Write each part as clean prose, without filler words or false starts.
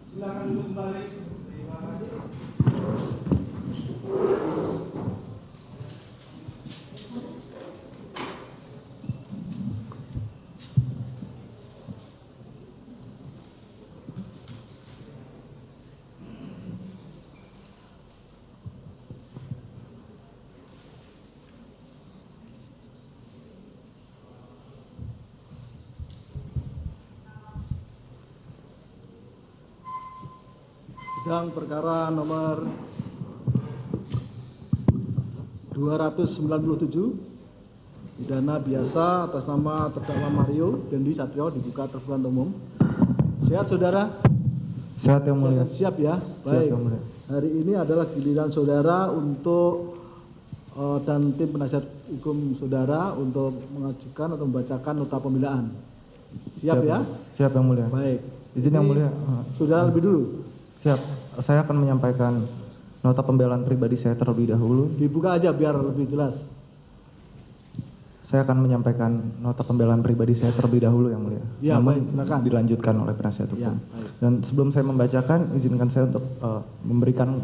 Silakan duduk kembali. Terima kasih. Sidang perkara nomor 297, pidana biasa atas nama terdakwa Mario Dendi Satrio dibuka terbuka untuk umum. Sehat saudara? Sehat yang mulia. Siap ya? Siap Baik. yang mulia. Hari ini adalah giliran saudara untuk dan tim penasihat hukum saudara untuk mengajukan atau membacakan nota pembelaan. Siap ya? Siap yang mulia. Baik. Izin yang mulia. Saudara lebih dulu. Siap. Saya akan menyampaikan nota pembelaan pribadi saya terlebih dahulu. Dibuka aja biar lebih jelas. Saya akan menyampaikan nota pembelaan pribadi saya terlebih dahulu yang mulia. Ya, Namun baik, silakan. dilanjutkan oleh penasihat hukum. Ya, baik. Dan sebelum saya membacakan, izinkan saya untuk memberikan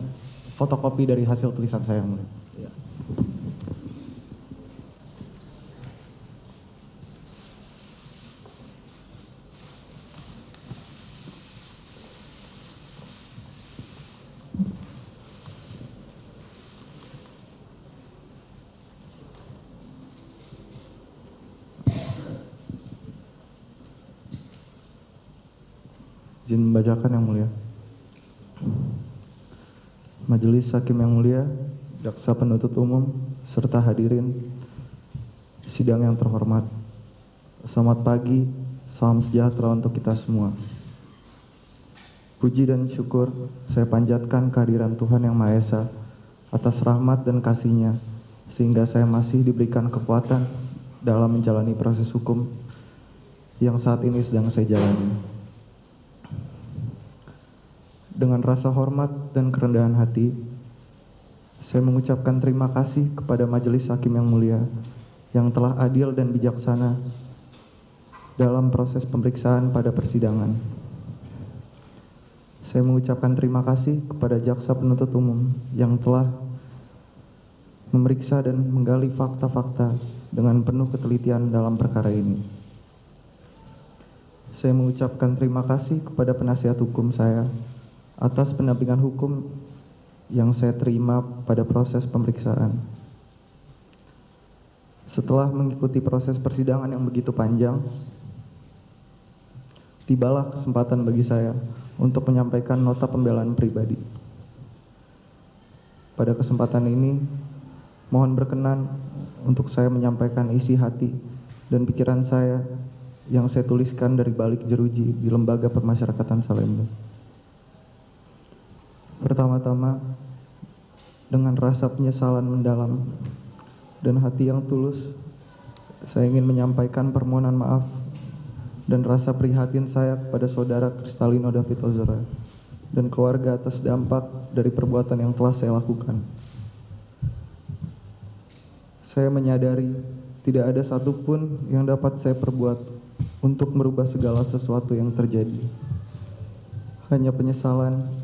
fotokopi dari hasil tulisan saya yang mulia. Ya. Izin membacakan yang mulia. Majelis Hakim yang mulia, jaksa penuntut umum, serta hadirin sidang yang terhormat. Selamat pagi, salam sejahtera untuk kita semua. Puji dan syukur saya panjatkan kehadiran Tuhan Yang Maha Esa atas rahmat dan kasih-Nya, sehingga saya masih diberikan kekuatan dalam menjalani proses hukum yang saat ini sedang saya jalani. Dengan rasa hormat dan kerendahan hati, saya mengucapkan terima kasih kepada Majelis Hakim yang mulia yang telah adil dan bijaksana dalam proses pemeriksaan pada persidangan. Saya mengucapkan terima kasih kepada jaksa penuntut umum yang telah memeriksa dan menggali fakta-fakta dengan penuh ketelitian dalam perkara ini. Saya mengucapkan terima kasih kepada penasihat hukum saya atas pendampingan hukum yang saya terima pada proses pemeriksaan. Setelah mengikuti proses persidangan yang begitu panjang, tibalah kesempatan bagi saya untuk menyampaikan nota pembelaan pribadi. Pada kesempatan ini, mohon berkenan untuk saya menyampaikan isi hati dan pikiran saya yang saya tuliskan dari balik jeruji di Lembaga Permasyarakatan Salemba. Pertama-tama, dengan rasa penyesalan mendalam dan hati yang tulus, saya ingin menyampaikan permohonan maaf dan rasa prihatin saya kepada saudara Kristalino David Ozora dan keluarga atas dampak dari perbuatan yang telah saya lakukan. Saya menyadari tidak ada satupun yang dapat saya perbuat untuk merubah segala sesuatu yang terjadi. Hanya penyesalan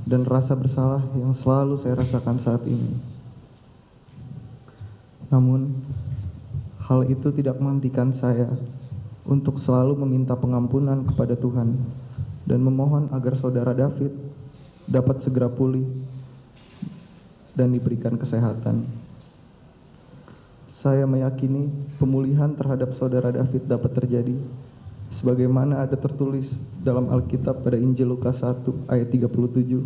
dan rasa bersalah yang selalu saya rasakan saat ini. Namun, hal itu tidak menghentikan saya untuk selalu meminta pengampunan kepada Tuhan dan memohon agar saudara David dapat segera pulih dan diberikan kesehatan. Saya meyakini pemulihan terhadap saudara David dapat terjadi sebagaimana ada tertulis dalam Alkitab pada Injil Lukas 1 ayat 37,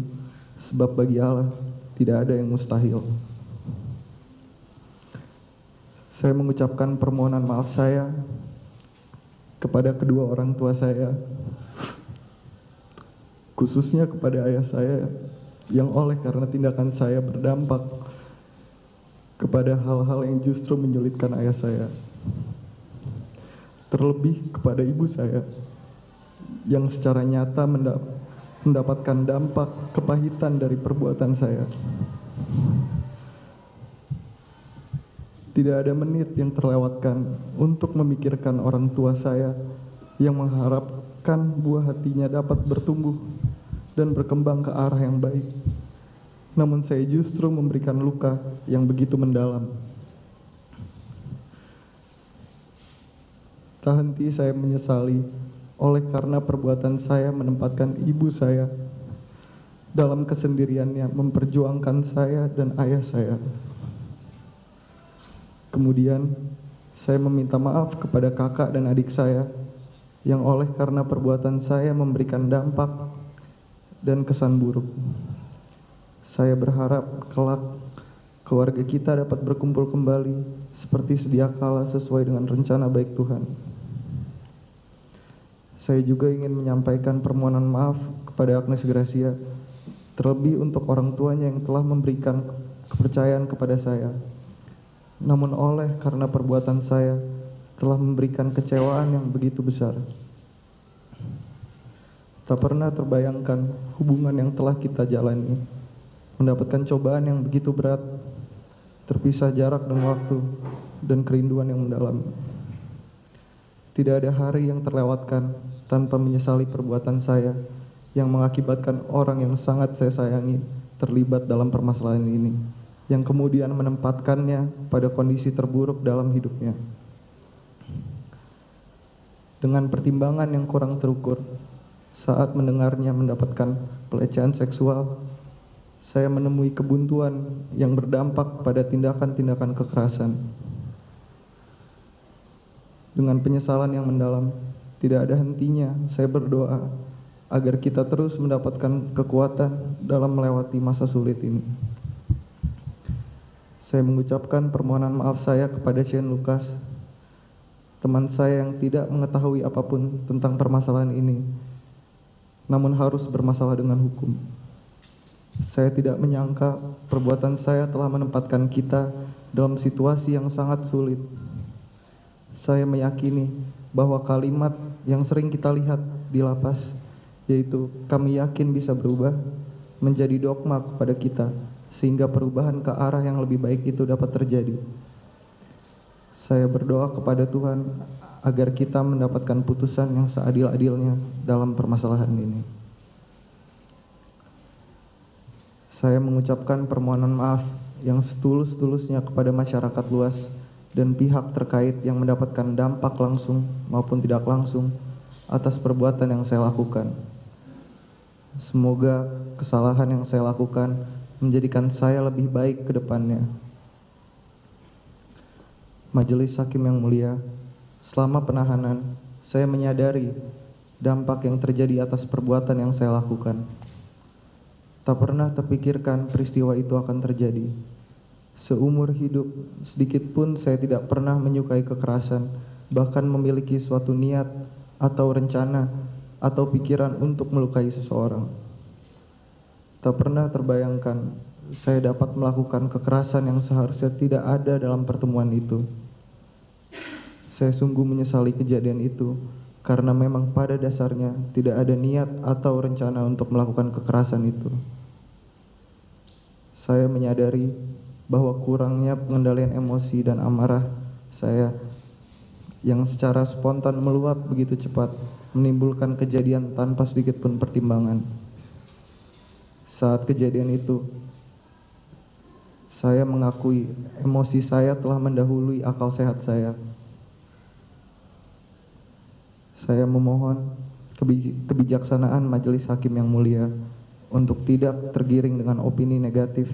sebab bagi Allah tidak ada yang mustahil. Saya mengucapkan permohonan maaf saya kepada kedua orang tua saya, khususnya kepada ayah saya yang oleh karena tindakan saya berdampak kepada hal-hal yang justru menyulitkan ayah saya. Terlebih kepada ibu saya yang secara nyata mendapatkan dampak kepahitan dari perbuatan saya. Tidak ada menit yang terlewatkan untuk memikirkan orang tua saya yang mengharapkan buah hatinya dapat bertumbuh dan berkembang ke arah yang baik. Namun saya justru memberikan luka yang begitu mendalam. Tak henti saya menyesali oleh karena perbuatan saya menempatkan ibu saya dalam kesendiriannya memperjuangkan saya dan ayah saya. Kemudian saya meminta maaf kepada kakak dan adik saya yang oleh karena perbuatan saya memberikan dampak dan kesan buruk. Saya berharap kelak keluarga kita dapat berkumpul kembali seperti sedia kala sesuai dengan rencana baik Tuhan. Saya juga ingin menyampaikan permohonan maaf kepada Agnes Gracia, terlebih untuk orang tuanya yang telah memberikan kepercayaan kepada saya. Namun oleh karena perbuatan saya telah memberikan kecewaan yang begitu besar. Tak pernah terbayangkan hubungan yang telah kita jalani mendapatkan cobaan yang begitu berat, terpisah jarak dan waktu, dan kerinduan yang mendalam. Tidak ada hari yang terlewatkan tanpa menyesali perbuatan saya yang mengakibatkan orang yang sangat saya sayangi terlibat dalam permasalahan ini, yang kemudian menempatkannya pada kondisi terburuk dalam hidupnya. Dengan pertimbangan yang kurang terukur, saat mendengarnya mendapatkan pelecehan seksual, saya menemui kebuntuan yang berdampak pada tindakan-tindakan kekerasan. Dengan penyesalan yang mendalam, tidak ada hentinya saya berdoa agar kita terus mendapatkan kekuatan dalam melewati masa sulit ini. Saya mengucapkan permohonan maaf saya kepada Shane Lucas, teman saya yang tidak mengetahui apapun tentang permasalahan ini, namun harus bermasalah dengan hukum. Saya tidak menyangka perbuatan saya telah menempatkan kita dalam situasi yang sangat sulit. Saya meyakini bahwa kalimat yang sering kita lihat di lapas, yaitu kami yakin bisa berubah, menjadi dogma kepada kita, sehingga perubahan ke arah yang lebih baik itu dapat terjadi. Saya berdoa kepada Tuhan agar kita mendapatkan putusan yang seadil-adilnya dalam permasalahan ini. Saya mengucapkan permohonan maaf yang setulus-tulusnya kepada masyarakat luas dan pihak terkait yang mendapatkan dampak langsung maupun tidak langsung atas perbuatan yang saya lakukan. Semoga kesalahan yang saya lakukan menjadikan saya lebih baik ke depannya. Majelis Hakim yang mulia, selama penahanan, saya menyadari dampak yang terjadi atas perbuatan yang saya lakukan. Tak pernah terpikirkan peristiwa itu akan terjadi. Seumur hidup, sedikit pun saya tidak pernah menyukai kekerasan, bahkan memiliki suatu niat atau rencana atau pikiran untuk melukai seseorang. Tak pernah terbayangkan saya dapat melakukan kekerasan yang seharusnya tidak ada dalam pertemuan itu. Saya sungguh menyesali kejadian itu, karena memang pada dasarnya tidak ada niat atau rencana untuk melakukan kekerasan itu. Saya menyadari bahwa kurangnya pengendalian emosi dan amarah saya yang secara spontan meluap begitu cepat menimbulkan kejadian tanpa sedikit pun pertimbangan. Saat kejadian itu, saya mengakui emosi saya telah mendahului akal sehat saya. Saya memohon kebijaksanaan Majelis Hakim yang mulia untuk tidak tergiring dengan opini negatif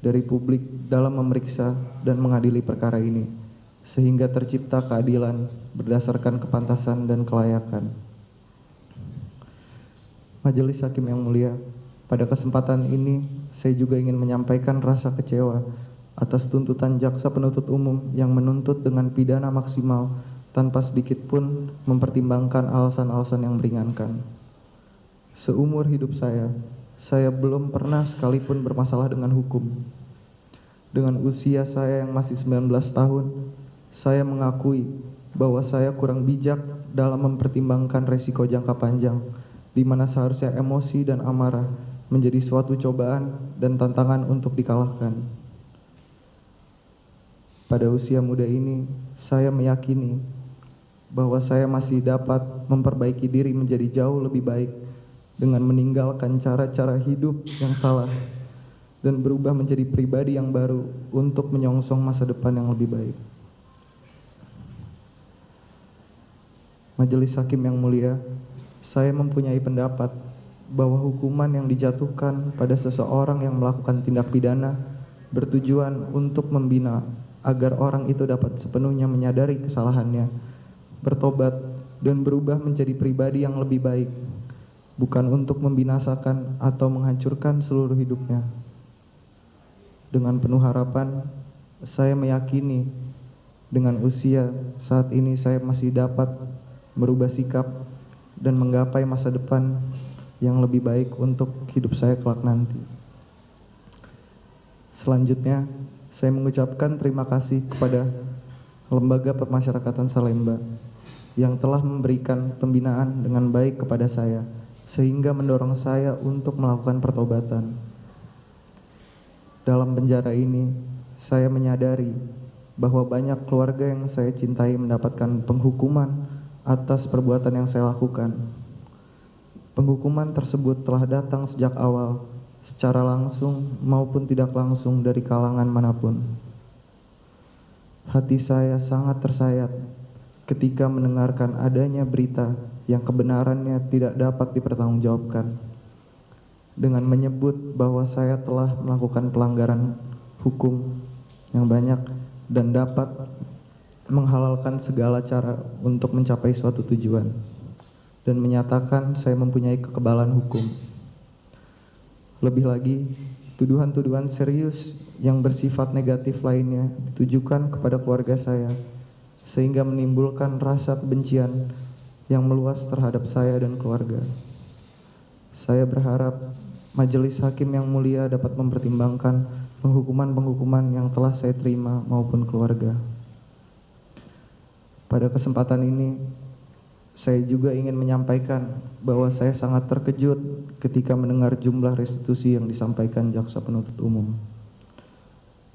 dari publik dalam memeriksa dan mengadili perkara ini, sehingga tercipta keadilan berdasarkan kepantasan dan kelayakan. Majelis Hakim yang mulia, pada kesempatan ini saya juga ingin menyampaikan rasa kecewa atas tuntutan jaksa penuntut umum yang menuntut dengan pidana maksimal tanpa sedikit pun mempertimbangkan alasan-alasan yang meringankan. Seumur hidup saya belum pernah sekalipun bermasalah dengan hukum. Dengan usia saya yang masih 19 tahun, saya mengakui bahwa saya kurang bijak dalam mempertimbangkan resiko jangka panjang, di mana seharusnya emosi dan amarah menjadi suatu cobaan dan tantangan untuk dikalahkan. Pada usia muda ini, saya meyakini bahwa saya masih dapat memperbaiki diri menjadi jauh lebih baik dengan meninggalkan cara-cara hidup yang salah dan berubah menjadi pribadi yang baru untuk menyongsong masa depan yang lebih baik. Majelis Hakim yang mulia, saya mempunyai pendapat bahwa hukuman yang dijatuhkan pada seseorang yang melakukan tindak pidana bertujuan untuk membina agar orang itu dapat sepenuhnya menyadari kesalahannya, bertobat, dan berubah menjadi pribadi yang lebih baik, bukan untuk membinasakan atau menghancurkan seluruh hidupnya. Dengan penuh harapan, saya meyakini dengan usia saat ini saya masih dapat merubah sikap dan menggapai masa depan yang lebih baik untuk hidup saya kelak nanti. Selanjutnya, saya mengucapkan terima kasih kepada Lembaga Permasyarakatan Salemba yang telah memberikan pembinaan dengan baik kepada saya, sehingga mendorong saya untuk melakukan pertobatan. Dalam penjara ini, saya menyadari bahwa banyak keluarga yang saya cintai mendapatkan penghukuman atas perbuatan yang saya lakukan. Penghukuman tersebut telah datang sejak awal, secara langsung maupun tidak langsung dari kalangan manapun. Hati saya sangat tersayat ketika mendengarkan adanya berita yang kebenarannya tidak dapat dipertanggungjawabkan, dengan menyebut bahwa saya telah melakukan pelanggaran hukum yang banyak dan dapat menghalalkan segala cara untuk mencapai suatu tujuan, dan menyatakan saya mempunyai kekebalan hukum. Lebih lagi, tuduhan-tuduhan serius yang bersifat negatif lainnya ditujukan kepada keluarga saya, sehingga menimbulkan rasa kebencian yang meluas terhadap saya dan keluarga. Saya berharap Majelis Hakim yang mulia dapat mempertimbangkan penghukuman-penghukuman yang telah saya terima maupun keluarga. Pada kesempatan ini, saya juga ingin menyampaikan bahwa saya sangat terkejut ketika mendengar jumlah restitusi yang disampaikan Jaksa Penuntut Umum.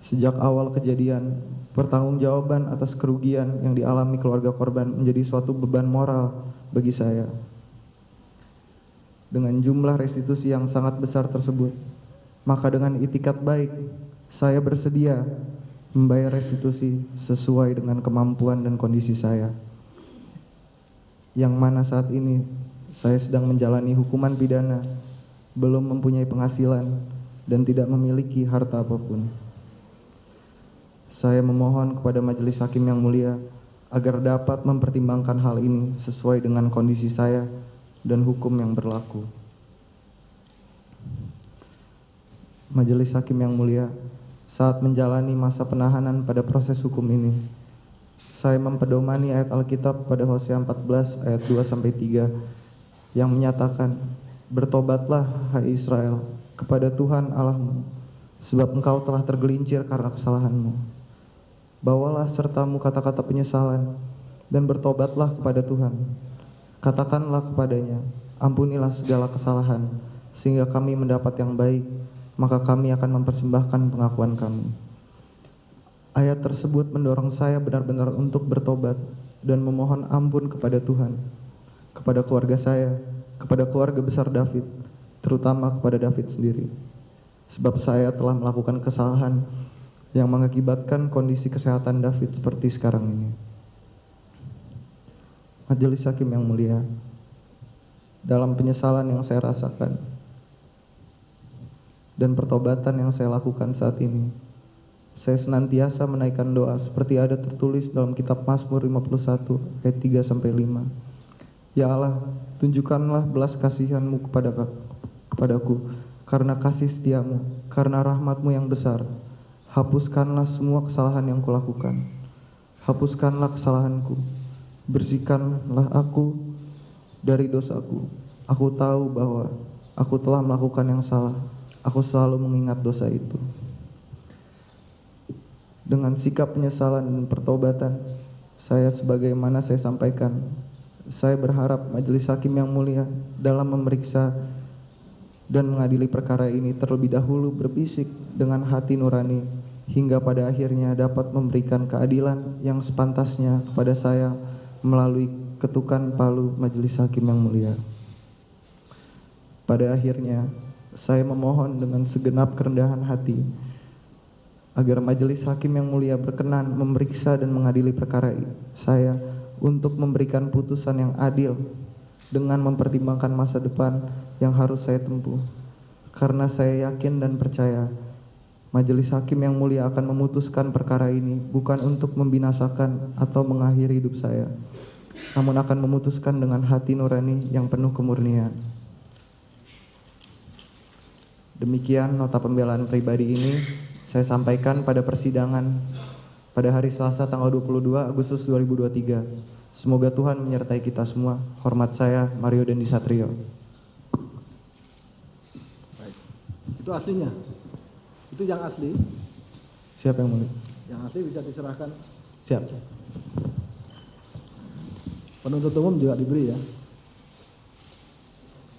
Sejak awal kejadian, pertanggungjawaban atas kerugian yang dialami keluarga korban menjadi suatu beban moral bagi saya. Dengan jumlah restitusi yang sangat besar tersebut, maka dengan itikat baik, saya bersedia membayar restitusi sesuai dengan kemampuan dan kondisi saya, yang mana saat ini saya sedang menjalani hukuman pidana, belum mempunyai penghasilan, dan tidak memiliki harta apapun. Saya memohon kepada Majelis Hakim yang mulia agar dapat mempertimbangkan hal ini sesuai dengan kondisi saya dan hukum yang berlaku. Majelis Hakim yang mulia, saat menjalani masa penahanan pada proses hukum ini, saya mempedomani ayat Alkitab pada Hosea 14 ayat 2-3 yang menyatakan, "Bertobatlah, hai Israel, kepada Tuhan Allahmu, sebab engkau telah tergelincir karena kesalahanmu. Bawalah sertamu kata-kata penyesalan, dan bertobatlah kepada Tuhan. Katakanlah kepadanya, ampunilah segala kesalahan, sehingga kami mendapat yang baik, maka kami akan mempersembahkan pengakuan kami." Ayat tersebut mendorong saya benar-benar untuk bertobat dan memohon ampun kepada Tuhan, kepada keluarga saya, kepada keluarga besar David, terutama kepada David sendiri, sebab saya telah melakukan kesalahan yang mengakibatkan kondisi kesehatan David seperti sekarang ini. Majelis Hakim yang mulia, dalam penyesalan yang saya rasakan dan pertobatan yang saya lakukan saat ini, saya senantiasa menaikkan doa seperti ada tertulis dalam kitab Mazmur 51 ayat 3-5. Ya Allah, tunjukkanlah belas kasihan-Mu kepadaku, karena kasih setiamu, karena rahmat-Mu yang besar. Hapuskanlah semua kesalahan yang kulakukan. Hapuskanlah kesalahanku. Bersihkanlah aku dari dosaku. Aku tahu bahwa aku telah melakukan yang salah. Aku selalu mengingat dosa itu. Dengan sikap penyesalan dan pertobatan, saya sebagaimana saya sampaikan, saya berharap Majelis Hakim yang mulia dalam memeriksa dan mengadili perkara ini terlebih dahulu berbisik dengan hati nurani, hingga pada akhirnya dapat memberikan keadilan yang sepantasnya kepada saya melalui ketukan palu majelis hakim yang mulia. Pada akhirnya, saya memohon dengan segenap kerendahan hati agar majelis hakim yang mulia berkenan memeriksa dan mengadili perkara saya untuk memberikan putusan yang adil dengan mempertimbangkan masa depan yang harus saya tempuh. Karena saya yakin dan percaya majelis hakim yang mulia akan memutuskan perkara ini bukan untuk membinasakan atau mengakhiri hidup saya, namun akan memutuskan dengan hati nurani yang penuh kemurnian. Demikian nota pembelaan pribadi ini saya sampaikan pada persidangan pada hari Selasa tanggal 22 Agustus 2023. Semoga Tuhan menyertai kita semua. Hormat saya, Mario Dendi Satrio. Baik. Itu aslinya. Itu yang asli. Siap yang mulia. Yang asli bisa diserahkan. Siap. Penuntut umum juga diberi ya.